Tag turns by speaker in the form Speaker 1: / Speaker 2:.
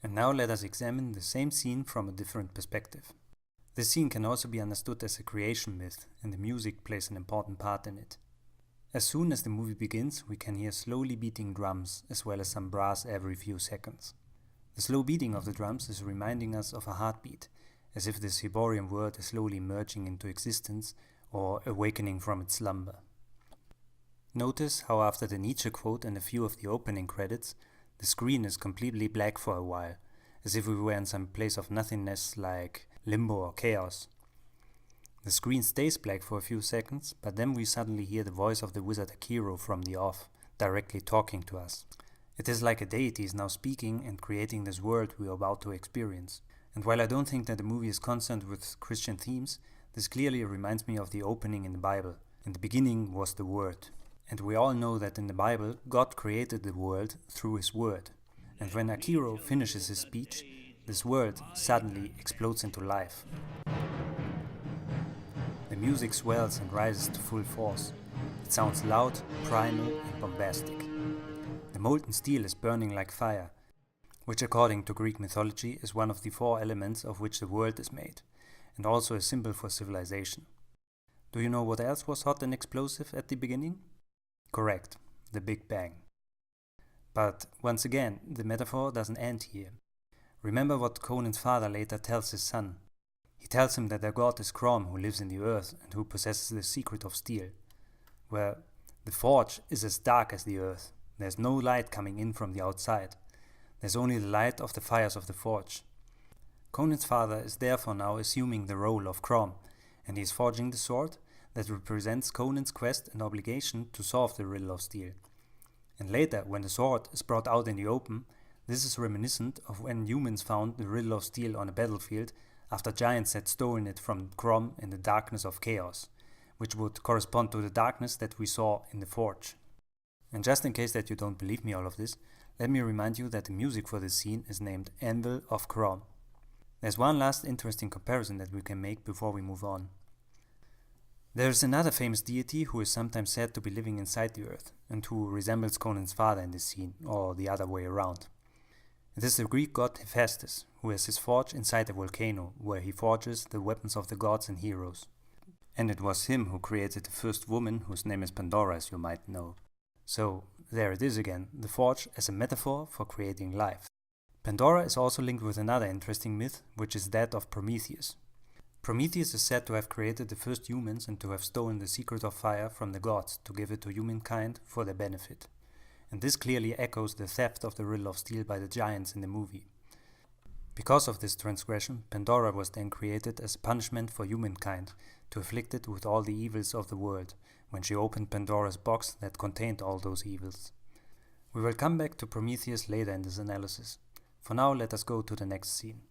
Speaker 1: And now let us examine the same scene from a different perspective. This scene can also be understood as a creation myth, and the music plays an important part in it. As soon as the movie begins, we can hear slowly beating drums as well as some brass every few seconds. The slow beating of the drums is reminding us of a heartbeat, as if this Hyborian world is slowly merging into existence or awakening from its slumber. Notice how after the Nietzsche quote and a few of the opening credits, the screen is completely black for a while, as if we were in some place of nothingness like limbo or chaos. The screen stays black for a few seconds, but then we suddenly hear the voice of the wizard Akiro from the off, directly talking to us. It is like a deity is now speaking and creating this world we are about to experience. And while I don't think that the movie is concerned with Christian themes, this clearly reminds me of the opening in the Bible. In the beginning was the Word. And we all know that in the Bible, God created the world through His Word. And when Akiro finishes his speech, this world suddenly explodes into life. The music swells and rises to full force. It sounds loud, primal and bombastic. The molten steel is burning like fire, which according to Greek mythology is one of the 4 elements of which the world is made, and also a symbol for civilization. Do you know what else was hot and explosive at the beginning? Correct, the Big Bang. But once again, the metaphor doesn't end here. Remember what Conan's father later tells his son. He tells him that their god is Crom, who lives in the earth and who possesses the secret of steel. Where the forge is as dark as the earth. There's no light coming in from the outside. There's only the light of the fires of the forge. Conan's father is therefore now assuming the role of Crom, and he is forging the sword that represents Conan's quest and obligation to solve the Riddle of Steel. And later, when the sword is brought out in the open, this is reminiscent of when humans found the Riddle of Steel on a battlefield after giants had stolen it from Crom in the darkness of chaos, which would correspond to the darkness that we saw in the forge. And just in case that you don't believe me all of this, let me remind you that the music for this scene is named Anvil of Crom. There's one last interesting comparison that we can make before we move on. There is another famous deity who is sometimes said to be living inside the earth, and who resembles Conan's father in this scene, or the other way around. It is the Greek god Hephaestus, who has his forge inside a volcano, where he forges the weapons of the gods and heroes. And it was him who created the first woman, whose name is Pandora, as you might know. So, there it is again, the forge as a metaphor for creating life. Pandora is also linked with another interesting myth, which is that of Prometheus. Prometheus is said to have created the first humans and to have stolen the secret of fire from the gods to give it to humankind for their benefit. And this clearly echoes the theft of the Riddle of Steel by the giants in the movie. Because of this transgression, Pandora was then created as a punishment for humankind, to afflict it with all the evils of the world, when she opened Pandora's box that contained all those evils. We will come back to Prometheus later in this analysis. For now, let us go to the next scene.